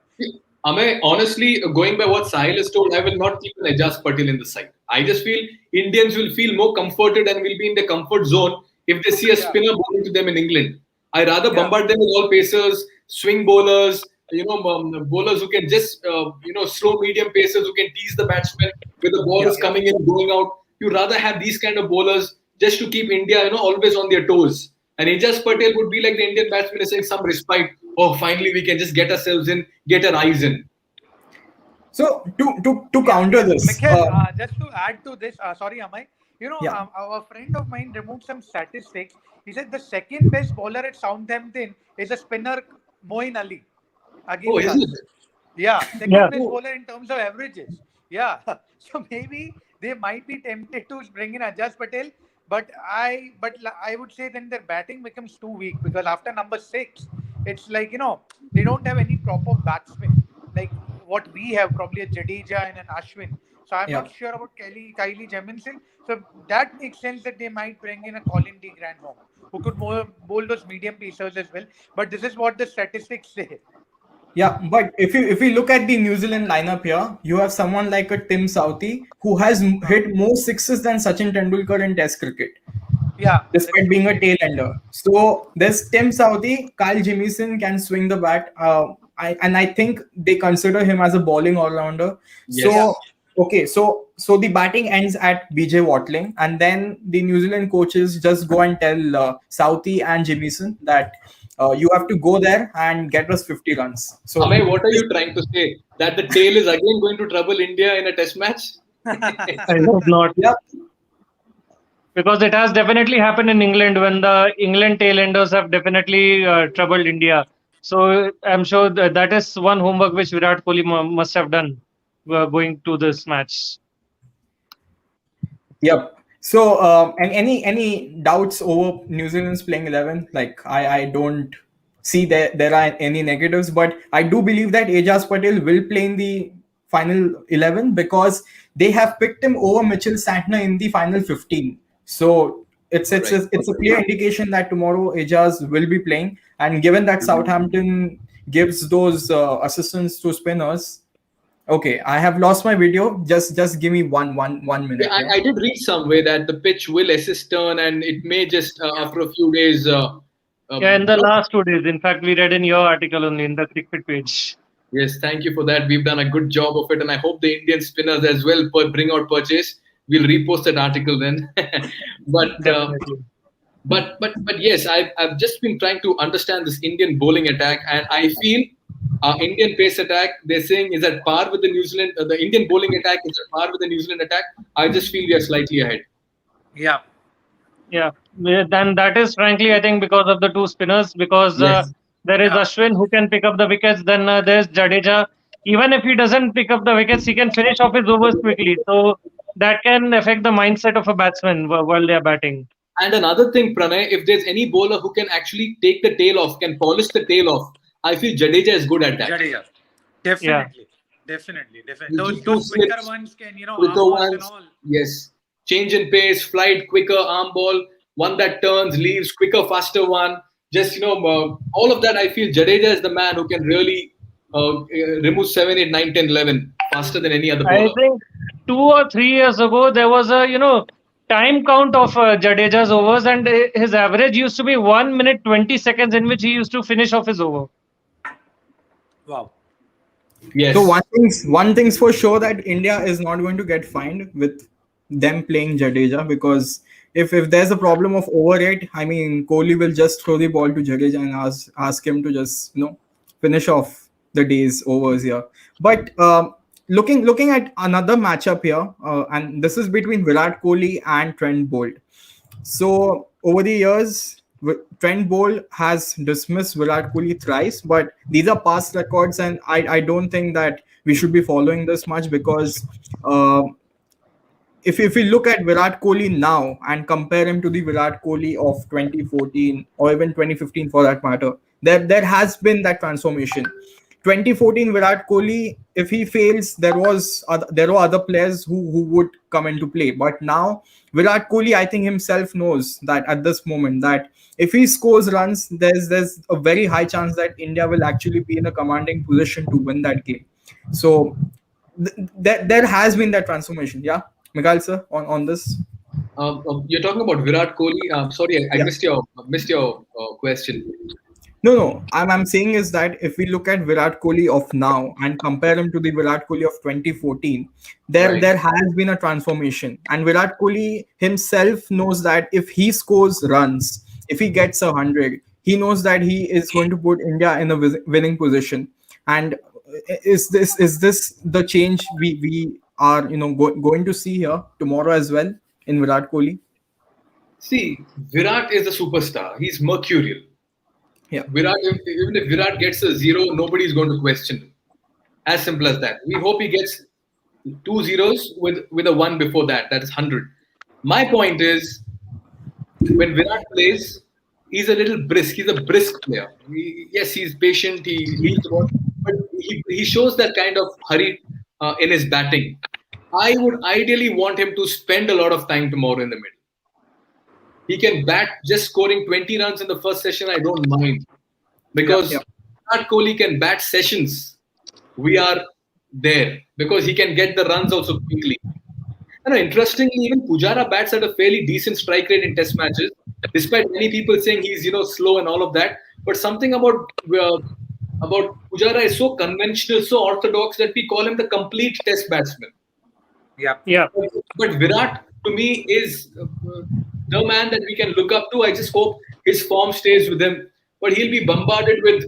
Amay, honestly, going by what Sahil has told, I will not keep an Ajaz Patel in the side. I just feel Indians will feel more comforted and will be in the comfort zone if they see a spinner bowling to them in England. I rather bombard them with all pacers, swing bowlers, bowlers who can just, slow medium pacers who can tease the batsman with the ball is coming in, going out. You rather have these kind of bowlers just to keep India, always on their toes. And Ajaz Patel would be like the Indian batsman is saying some respite. Oh, finally we can just get ourselves in, get our eyes in. So to counter this, Mikhail, just to add to this, sorry, Amay. Our friend of mine removed some statistics. He said the second best bowler at Southampton is a spinner, Moeen Ali. Oh, is it? Yeah, second best bowler in terms of averages. Yeah, so maybe they might be tempted to bring in Ajaz Patel, but I would say then their batting becomes too weak, because after number 6, it's like they don't have any proper batsmen like what we have, probably a Jadeja and an Ashwin. So I'm not sure about Kylie Jamieson. So that makes sense that they might bring in a Colin de Grandhomme who could bowl those medium pacers as well. But this is what the statistics say. Yeah, but if you look at the New Zealand lineup here, you have someone like a Tim Southee who has hit more sixes than Sachin Tendulkar in Test cricket. Yeah, despite being a tail ender. So there's Tim Southee, Kyle Jamieson can swing the bat. I think they consider him as a bowling all-rounder. Yes. So the batting ends at BJ Watling, and then the New Zealand coaches just go and tell Southee and Jamieson that you have to go there and get us 50 runs. So, Amay, what are you trying to say? That the tail is again going to trouble India in a test match? I hope not. Yeah. Because it has definitely happened in England when the England tailenders have definitely troubled India. So I'm sure that is one homework which Virat Kohli must have done going to this match. Yep. So and any doubts over New Zealand's playing 11? Like I don't see there are any negatives, but I do believe that Ajaz Patel will play in the final 11 because they have picked him over Mitchell Santner in the final 15. So it's a clear indication that tomorrow Ajaz will be playing, and given that Southampton gives those assistance to spinners. Okay, I have lost my video. Just give me one minute. Yeah, I did read somewhere that the pitch will assist turn, and it may just after a few days. In the last 2 days. In fact, we read in your article only in the cricket page. Yes, thank you for that. We've done a good job of it, and I hope the Indian spinners as well bring out purchase. We'll repost that article then. But yes, I've just been trying to understand this Indian bowling attack, and I feel Our Indian pace attack, they're saying, is at par with the New Zealand. The Indian bowling attack is at par with the New Zealand attack. I just feel we are slightly ahead. Yeah. Yeah, then that is frankly, I think, because of the two spinners. Because Yes. there is Ashwin who can pick up the wickets. Then there's Jadeja. Even if he doesn't pick up the wickets, he can finish off his overs quickly. So that can affect the mindset of a batsman while they are batting. And another thing, Pranay, if there's any bowler who can actually take the tail off, can polish the tail off, I feel Jadeja is good at that. Jadeja. Definitely. Definitely. Those Those quicker slips, ones can, quicker arm ones, and all. yes. Change in pace, flight, quicker, arm ball, one that turns, leaves, quicker, faster one. Just, all of that, I feel Jadeja is the man who can really remove 7, 8, 9, 10, 11 faster than any other bowler. I think 2 or 3 years ago, there was a, time count of Jadeja's overs, and his average used to be 1 minute 20 seconds in which he used to finish off his over. Wow. Yes. So one thing's for sure, that India is not going to get fined with them playing Jadeja, because if there's a problem of over rate, I mean, Kohli will just throw the ball to Jadeja and ask him to just finish off the day's overs here. But looking at another matchup here, and this is between Virat Kohli and Trent Bolt. So over the years, Trent Bolt has dismissed Virat Kohli thrice, but these are past records, and I don't think that we should be following this much, because if we look at Virat Kohli now and compare him to the Virat Kohli of 2014 or even 2015 for that matter, there has been that transformation. 2014 Virat Kohli, if he fails, there were other players who would come into play. But now Virat Kohli, I think himself knows that at this moment, that if he scores runs, there's a very high chance that India will actually be in a commanding position to win that game. So there has been that transformation. Yeah, Mikhail sir, on this. You're talking about Virat Kohli. Sorry, I missed your question. No. I'm saying is that if we look at Virat Kohli of now and compare him to the Virat Kohli of 2014, there has been a transformation. And Virat Kohli himself knows that if he scores runs, if he gets 100, he knows that he is going to put India in a winning position. And is this the change we are going to see here tomorrow as well in Virat Kohli? See, Virat is a superstar. He's mercurial. Yeah. Virat, even if Virat gets a 0, nobody's going to question him. As simple as that. We hope he gets 2 zeros with a 1 before that. That is 100. My point is, when Virat plays, he's a little brisk. He's a brisk player. Yes, he's patient. He leads the ball, but he shows that kind of hurry in his batting. I would ideally want him to spend a lot of time tomorrow in the middle. He can bat just scoring 20 runs in the first session. I don't mind, because Virat Kohli can bat sessions. We are there because he can get the runs also quickly. And interestingly, even Pujara bats at a fairly decent strike rate in Test matches, despite many people saying he's slow and all of that. But something about Pujara is so conventional, so orthodox, that we call him the complete Test batsman. Yeah. But Virat, to me, is the man that we can look up to. I just hope his form stays with him. But he'll be bombarded with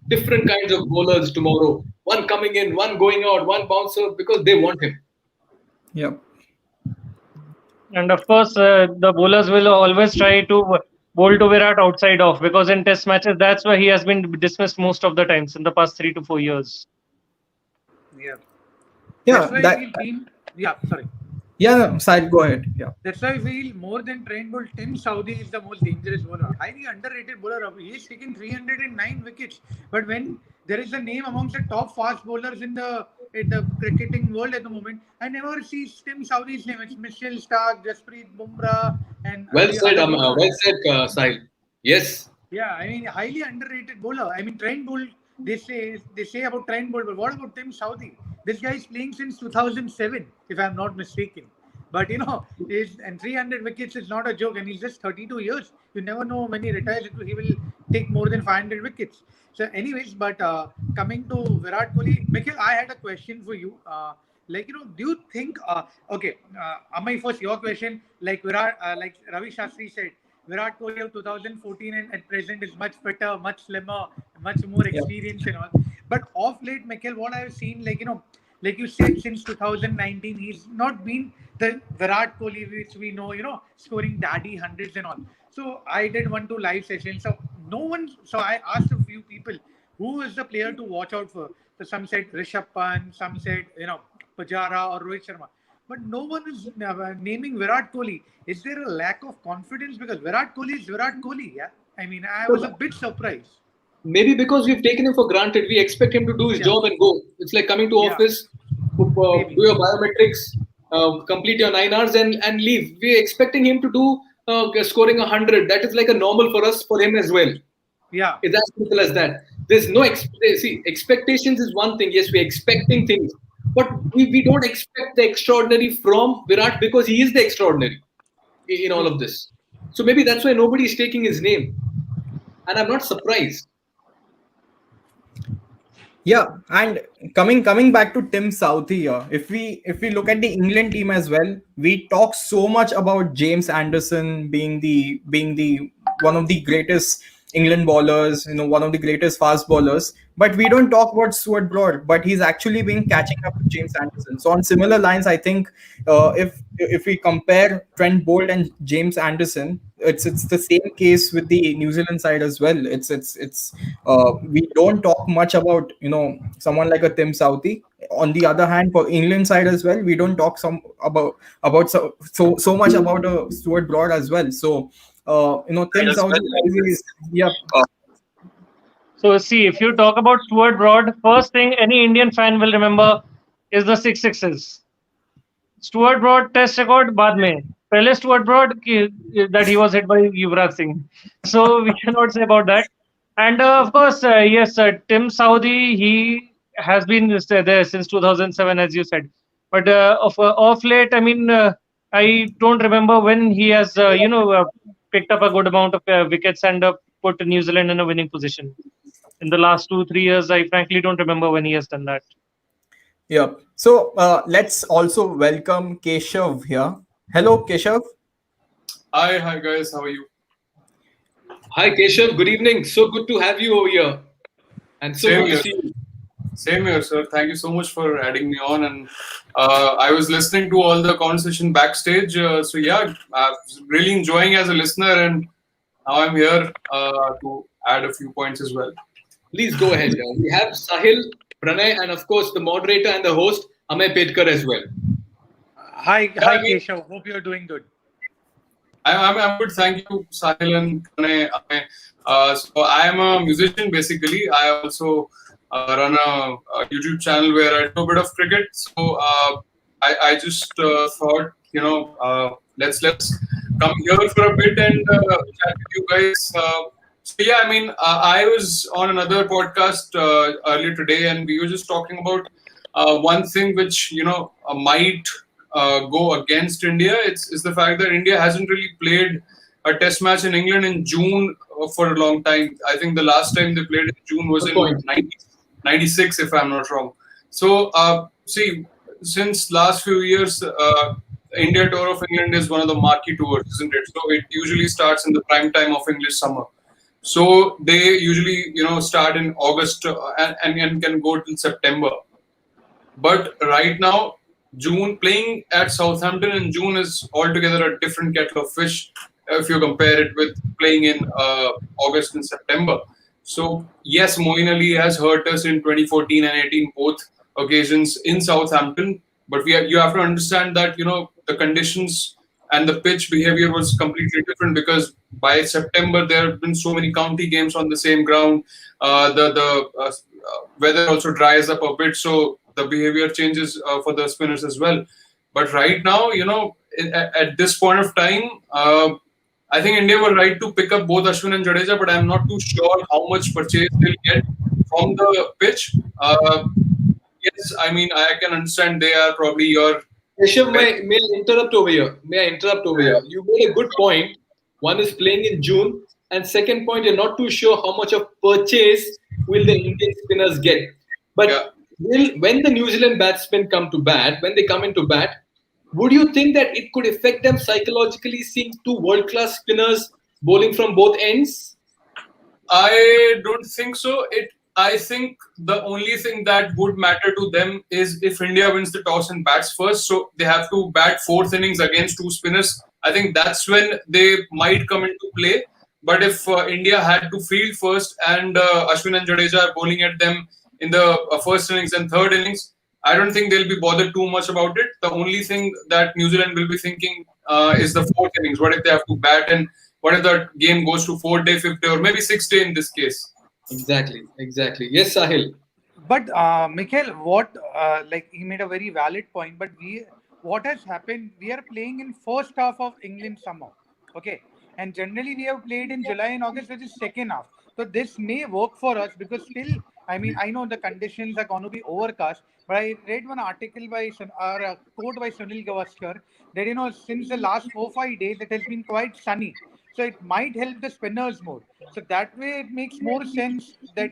different kinds of bowlers tomorrow. One coming in, one going out, one bouncer, because they want him. Yeah. And of course, the bowlers will always try to bowl to Virat outside off, because in Test matches, that's where he has been dismissed most of the times in the past 3 to 4 years. Sorry. Yeah, Sahil, go ahead. Yeah. That's why I feel more than Trent Bolt, Tim Saudi is the most dangerous bowler. Highly underrated bowler. He is taking 309 wickets. But when there is a name amongst the top fast bowlers in the cricketing world at the moment, I never see Tim Saudi's name. It's Mitchell Starc, Jasprit Bumrah, and well said, Sahil. Yes. Yeah, I mean, highly underrated bowler. I mean, Trent Bolt. They say about Trent Bolt, but what about Tim Saudi? This guy is playing since 2007, if I'm not mistaken. But and 300 wickets is not a joke, and he's just 32 years. You never know when he retires, he will take more than 500 wickets. So, anyways, but coming to Virat Kohli, Mikhil, I had a question for you. Do you think? Amay, first your question. Like Virat, like Ravi Shastri said, Virat Kohli of 2014 and at present is much fitter, much slimmer, much more experienced and all. But off late, Michael, what I've seen, like you said, since 2019, he's not been the Virat Kohli which we know, scoring daddy hundreds and all. So I did 1-2 live sessions. So no one. So I asked a few people who is the player to watch out for. So some said Rishabh Pant, some said Pujara or Rohit Sharma. But no one is naming Virat Kohli. Is there a lack of confidence? Because Virat Kohli is Virat Kohli, yeah? I mean, I was a bit surprised. Maybe because we've taken him for granted. We expect him to do his job and go. It's like coming to office, do your biometrics, complete your 9 hours and leave. We're expecting him to do scoring 100. That is like a normal for us, for him as well. Yeah. It's as simple as that. There's no expectations is one thing. Yes, we're expecting things. But we don't expect the extraordinary from Virat because he is the extraordinary in all of this. So maybe that's why nobody is taking his name. And I'm not surprised. Yeah, and coming back to Tim Southee here, if we look at the England team as well, we talk so much about James Anderson being the one of the greatest England bowlers, one of the greatest fast bowlers, but we don't talk about Stuart Broad, but he's actually been catching up with James Anderson. So on similar lines, I think if we compare Trent Bolt and James Anderson, it's the same case with the New Zealand side as well. We don't talk much about someone like a Tim Southee. On the other hand, for England side as well, we don't talk so much about Stuart Broad as well. So Tim Southee is So see, if you talk about Stuart Broad, first thing any Indian fan will remember is the 6 sixes. Stuart Broad test record बाद में पहले Stuart Broad that he was hit by Yuvraj Singh. So we cannot say about that. And of course, yes, Tim Southee, he has been there since 2007, as you said. But off late, I mean, I don't remember when he has, picked up a good amount of wickets and put New Zealand in a winning position. In the last 2-3 years, I frankly don't remember when he has done that. Yeah. So let's also welcome Keshav here. Hello, Keshav. Hi guys. How are you? Hi Keshav. Good evening. So good to have you over here. And so good to see you. Same here, sir. Thank you so much for adding me on. And I was listening to all the conversation backstage. So yeah, I was really enjoying as a listener, and now I'm here to add a few points as well. Please go ahead. We have Sahil, Pranay, and of course the moderator and the host, Amay Pedkar as well. Hi, Keshav. Hope you're doing good. I'm good. Thank you, Sahil and Pranay. So I am a musician basically. I also run a YouTube channel where I do a bit of cricket. So I just thought, let's come here for a bit and chat with you guys. So yeah, I mean, I was on another podcast earlier today, and we were just talking about one thing which might go against India. It's the fact that India hasn't really played a test match in England in June for a long time. I think the last time they played in June was in 96, if I'm not wrong. So see, since last few years, India Tour of England is one of the marquee tours, isn't it? So it usually starts in the prime time of English summer. So they usually, start in August and can go till September. But right now, playing at Southampton in June is altogether a different kettle of fish if you compare it with playing in August and September. So yes, Moeen Ali has hurt us in 2014 and 18 both occasions in Southampton. But you have to understand that the conditions and the pitch behavior was completely different, because by September there have been so many county games on the same ground. The weather also dries up a bit, so the behavior changes for the spinners as well. But right now, at this point of time, I think India were right to pick up both Ashwin and Jadeja, but I'm not too sure how much purchase they'll get from the pitch. Yes, I mean, I can understand they are probably your... Keshav, may I interrupt over here? You made a good point. One is playing in June, and second point, you're not too sure how much of purchase will the Indian spinners get. But when the New Zealand batsmen come into bat, would you think that it could affect them psychologically, seeing two world-class spinners bowling from both ends? I don't think so. I think the only thing that would matter to them is if India wins the toss and bats first. So they have to bat fourth innings against two spinners. I think that's when they might come into play. But if India had to field first and Ashwin and Jadeja are bowling at them in the first innings and third innings, I don't think they'll be bothered too much about it. The only thing that New Zealand will be thinking is the fourth innings. What if they have to bat, and what if the game goes to fourth day, fifth day, or maybe sixth day in this case? Exactly. Yes, Sahil. But Mikhail, what like he made a very valid point. But what has happened? We are playing in first half of England summer, okay, and generally we have played in July and August, which is second half. So this may work for us because still, I mean, I know the conditions are going to be overcast. But I read one article by or a quote by Sunil Gavaskar that since the last 4-5 days it has been quite sunny. So it might help the spinners more. So that way it makes more sense that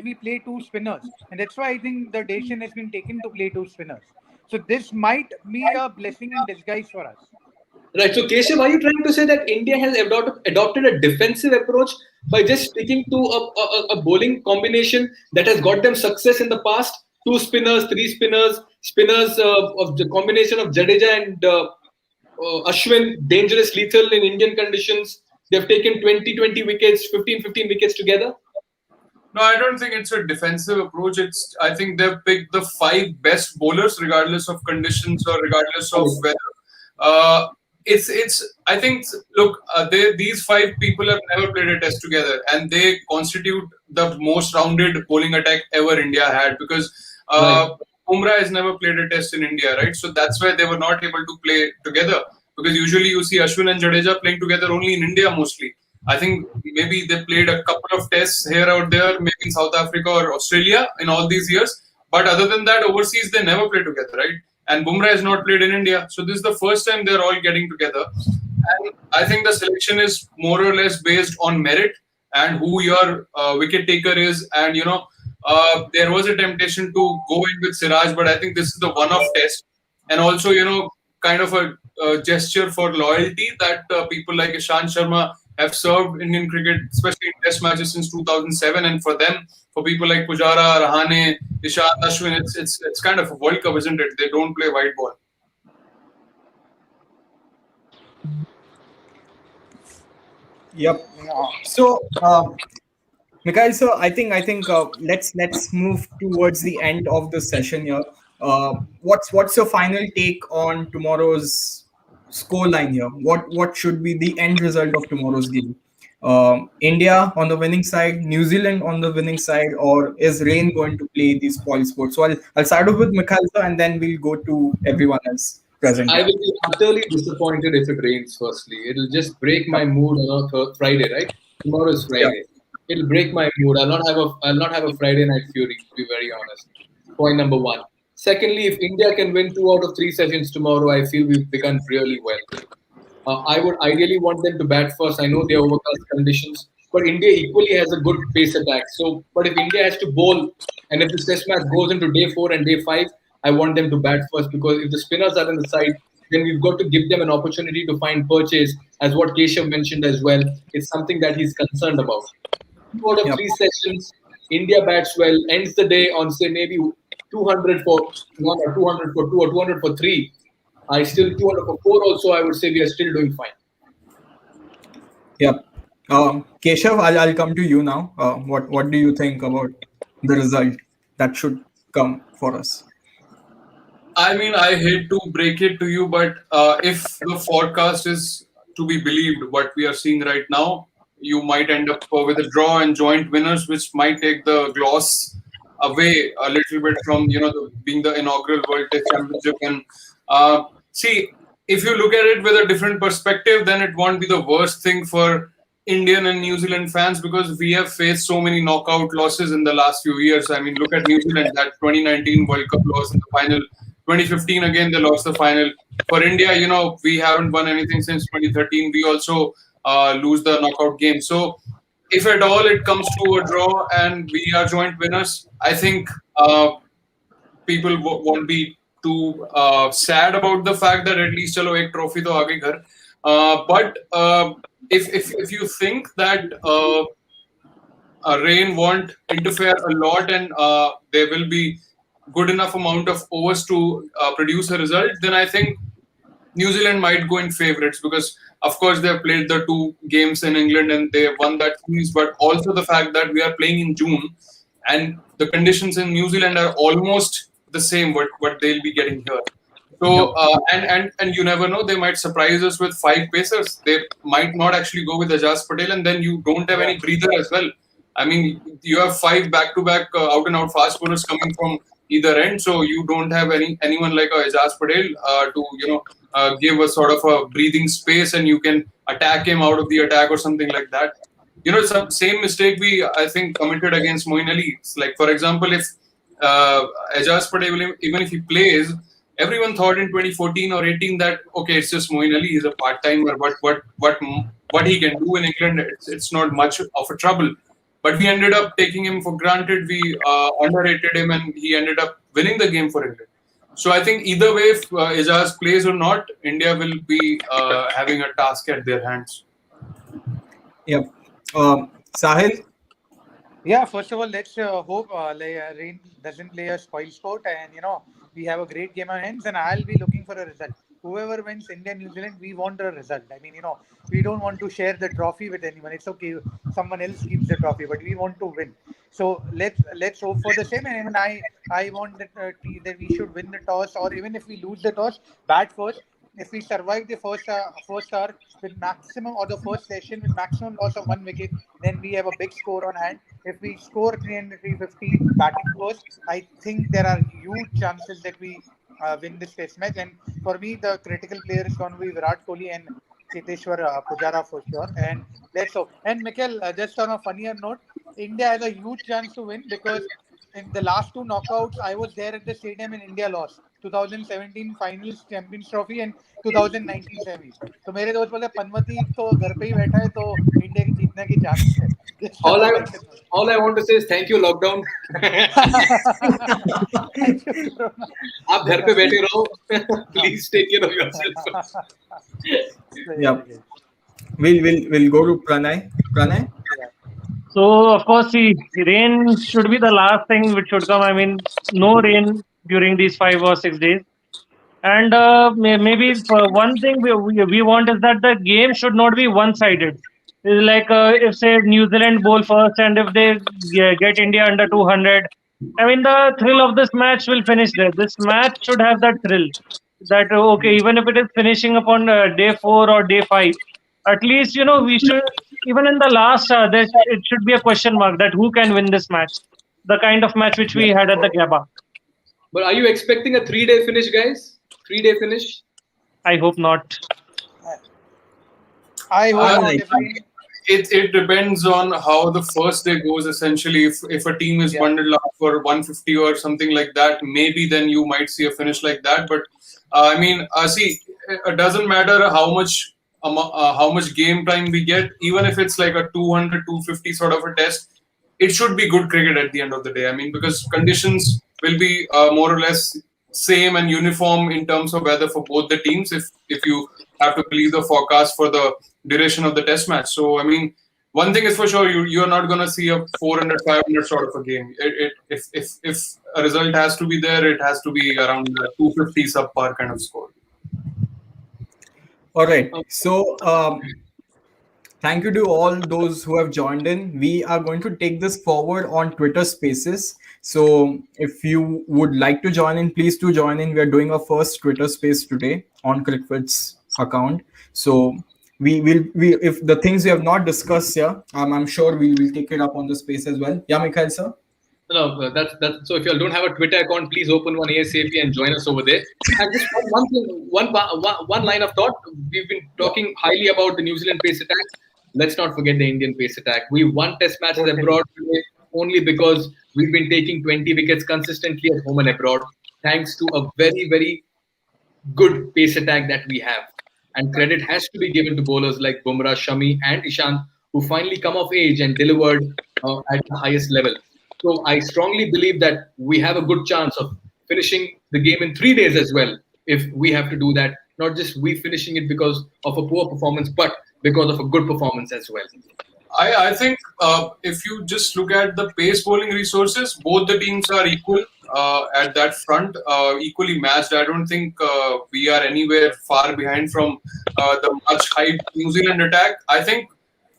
we play two spinners. And that's why I think the decision has been taken to play two spinners. So this might be a blessing in disguise for us. Right. So, Keshav, are you trying to say that India has adopted a defensive approach by just sticking to a bowling combination that has got them success in the past? Two spinners, three spinners, of the combination of Jadeja and Ashwin, dangerous, lethal in Indian conditions. They've taken 20 wickets, 15 wickets together. No, I don't think it's a defensive approach. I think they've picked the 5 best bowlers, regardless of conditions or regardless of weather. I think, look, these 5 people have never played a test together, and they constitute the most rounded bowling attack ever India had, because Bumrah has never played a test in India, right? So that's why they were not able to play together, because usually you see Ashwin and Jadeja playing together only in India mostly. I think maybe they played a couple of tests here out there, maybe in South Africa or Australia in all these years. But other than that, overseas, they never play together, right? And Bumrah has not played in India. So this is the first time they're all getting together. And I think the selection is more or less based on merit and who your wicket taker is. And, there was a temptation to go in with Siraj, but I think this is the one-off test. And also, kind of a gesture for loyalty that people like Ishant Sharma have served Indian cricket, especially in test matches since 2007. And for them, for people like Pujara, Rahane, Ishant, Ashwin, it's kind of a World Cup, isn't it? They don't play white ball. Yep. So, Mikhail, so I think let's move towards the end of the session here. What's your final take on tomorrow's scoreline here? What should be the end result of tomorrow's game? India on the winning side, New Zealand on the winning side, or is rain going to play the spoil sport? So I'll start off with Mikhail, and then we'll go to everyone else present. I will be utterly disappointed if it rains. Firstly, it'll just break my mood on Friday, right? Tomorrow is Friday. Yeah. It'll break my mood. I'll not have a Friday night fury, to be very honest. Point number 1. Secondly, if India can win 2 out of 3 sessions tomorrow, I feel we've begun really well. I would ideally want them to bat first. I know they're overcast conditions, but India equally has a good pace attack. So, but if India has to bowl, and if this test match goes into day 4 and day 5, I want them to bat first, because if the spinners are on the side, then we've got to give them an opportunity to find purchase, as what Keshav mentioned as well. It's something that he's concerned about. 2 out of 3 sessions, India bats well, ends the day on, say, maybe 200 for 1 or 200 for 2 or 200 for 3. I still 200 for 4 also, I would say we are still doing fine. Yep. Keshav, I'll come to you now. What do you think about the result that should come for us? I mean, I hate to break it to you, but if the forecast is to be believed, what we are seeing right now, you might end up with a draw and joint winners, which might take the gloss away a little bit from being the inaugural World Test Championship. And see, if you look at it with a different perspective, then it won't be the worst thing for Indian and New Zealand fans, because we have faced so many knockout losses in the last few years. I mean, look at New Zealand, that 2019 World Cup loss in the final. 2015 again, they lost the final. For India, we haven't won anything since 2013. We also lose the knockout game. So if at all it comes to a draw and we are joint winners, I think people won't be too sad about the fact that at least chalo ek trophy to aage ghar. But if you think that rain won't interfere a lot, and there will be good enough amount of overs to produce a result, then I think New Zealand might go in favourites, because of course they've played the 2 games in England and they won that series, but also the fact that we are playing in June and the conditions in New Zealand are almost the same what they'll be getting here. So and you never know, they might surprise us with 5 pacers. They might not actually go with Ajaz Patel, and then you don't have any breather as well. I mean, you have 5 back-to-back out and out fast bowlers coming from either end, so you don't have anyone like Ajaz Patel to give a sort of a breathing space, and you can attack him out of the attack or something like that. Some same mistake we I think committed against Moeen Ali. It's like, for example, if Ajaz Patel, even if he plays, everyone thought in 2014 or 18 that okay, it's just Moeen Ali, he's a part-timer, but what he can do in England, it's not much of a trouble. But we ended up taking him for granted. We underrated him, and he ended up winning the game for England. So I think either way, if Ijaz plays or not, India will be having a task at their hands. Yep. Sahil? Yeah, first of all, let's hope rain doesn't play a spoil sport, and we have a great game on hands, and I'll be looking for a result. Whoever wins India New Zealand, we want a result. I mean, we don't want to share the trophy with anyone. It's okay, someone else keeps the trophy, but we want to win. So let's hope for the same. And even I want that we should win the toss, or even if we lose the toss, bat first. If we survive the first hour with maximum, or the first session with maximum loss of 1 wicket, then we have a big score on hand. If we score 300, 350 batting first, I think there are huge chances that we win this test match. And for me, the critical player is going to be Virat Kohli and Cheteshwar Pujara for sure. And let's hope. And Mikel, just on a funnier note, India has a huge chance to win, because in the last 2 knockouts, I was there at the stadium and India lost. 2017 finals Champions Trophy and 2019 semis. तो मेरे दोस्त बोलते पनवती तो घर पे ही बैठा है, तो इंडिया की जीतने की चांस है. All I want to say is thank you lockdown. आप घर पे बैठे रहो. Please take care of yourself. Yeah. We'll go to Pranay. Pranay? So, of course, the rain should be the last thing which should come. I mean, no rain during these 5 or 6 days. And maybe one thing we want is that the game should not be one-sided. It's like if, say, New Zealand bowl first, and if they get India under 200, I mean, the thrill of this match will finish there. This match should have that thrill. That, okay, even if it is finishing upon day 4 or day 5, at least, we should, even in the last, it should be a question mark that who can win this match. The kind of match which we had at the Gabba. But are you expecting a 3-day finish, guys? 3-day finish? I hope not. I hope not. It depends on how the first day goes. Essentially, if a team is bundled up for 150 or something like that, maybe then you might see a finish like that. But I mean, see, it doesn't matter how much game time we get. Even if it's like a 200, 250 sort of a test, it should be good cricket at the end of the day. I mean, because conditions will be more or less same and uniform in terms of weather for both the teams, if you have to believe the forecast for the duration of the test match. So I mean, one thing is for sure, you're not going to see a 400, 500 sort of a game. If a result has to be there, it has to be around the 250 subpar kind of score. All right. So thank you to all those who have joined in. We are going to take this forward on Twitter Spaces. So if you would like to join in, please do join in. We are doing our first Twitter Space today on CrickFit's account. So we if the things we have not discussed here, I'm sure we will take it up on the space as well. Yeah, Mikhail, sir? No, that's so. If you all don't have a Twitter account, please open one ASAP and join us over there. And just one line of thought. We've been talking highly about the New Zealand pace attack. Let's not forget the Indian pace attack. We won test matches abroad today only because we've been taking 20 wickets consistently at home and abroad, thanks to a very, very good pace attack that we have. And credit has to be given to bowlers like Bumrah, Shami and Ishant, who finally come of age and delivered at the highest level. So I strongly believe that we have a good chance of finishing the game in 3 days as well, if we have to do that. Not just we finishing it because of a poor performance, but because of a good performance as well. I think if you just look at the pace bowling resources, both the teams are equal at that front, equally matched. I don't think we are anywhere far behind from the much hyped New Zealand attack. I think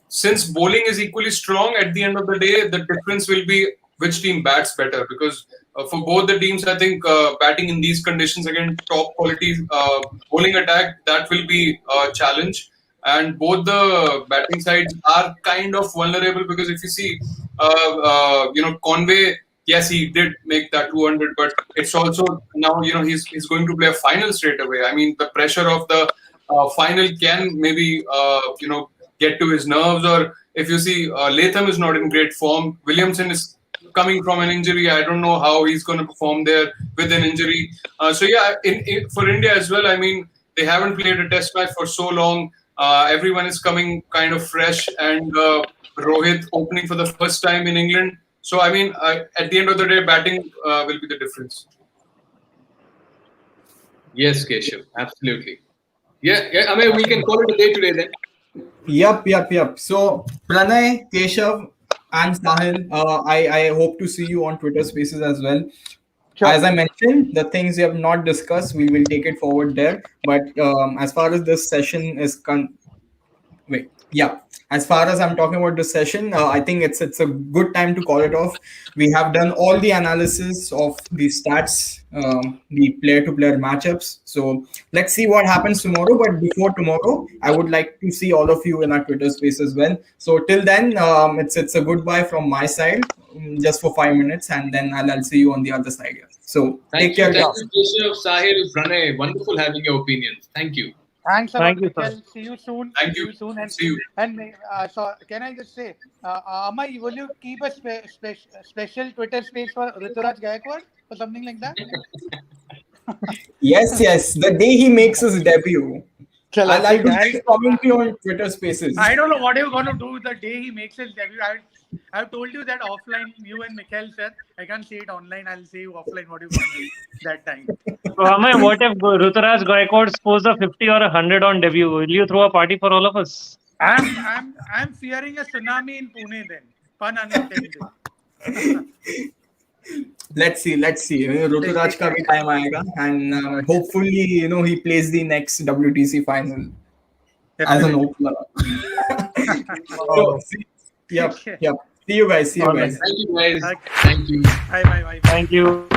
since bowling is equally strong, at the end of the day, the difference will be which team bats better. Because for both the teams, I think batting in these conditions against top quality bowling attack, that will be a challenge. And both the batting sides are kind of vulnerable because if you see, Conway, yes, he did make that 200, but it's also now, he's going to play a final straight away. I mean, the pressure of the final can maybe, get to his nerves. Or if you see, Latham is not in great form. Williamson is coming from an injury. I don't know how he's going to perform there with an injury. So yeah, for India as well, I mean, they haven't played a test match for so long. Everyone is coming kind of fresh, and Rohit opening for the first time in England. So I mean, at the end of the day, batting will be the difference. Yes, Keshav, absolutely. Yeah. I mean, we can call it a day today then. Yep. So Pranay, Keshav, and Sahil, I hope to see you on Twitter Spaces as well. Sure. As I mentioned, the things we have not discussed, we will take it forward there. But as far as this session is as far as I'm talking about this session, I think it's a good time to call it off. We have done all the analysis of the stats, the player-to-player matchups. So let's see what happens tomorrow. But before tomorrow, I would like to see all of you in our Twitter space as well. So till then, it's a goodbye from my side, just for 5 minutes, and then I'll see you on the other side. So take care. Thank you, Keshav, Sahil, Pranay. Wonderful having your opinions. Thank you. Thanks a lot, Michael. See you soon. Thank you. See you soon. And, see you. And so, can I just say, Amai, will you keep a special Twitter space for Rituraj Gaikwad or something like that? Yes. The day he makes his debut, I'll do this commentary on Twitter Spaces. I don't know what you're going to do the day he makes his debut. I've told you that offline, you and Mikhail said, I can't say it online. I'll say you offline what you're going to do that time. So, Amay, what if Ruturaj Gaikwad scores a 50 or 100 on debut? Will you throw a party for all of us? I'm fearing a tsunami in Pune then. Pun unintended. Let's see. Ruturaj ka bhi time aayega, and hopefully, he plays the next WTC final as an opener. Yep. See you guys. Thank you, guys. Okay. Thank you. Bye. Thank you.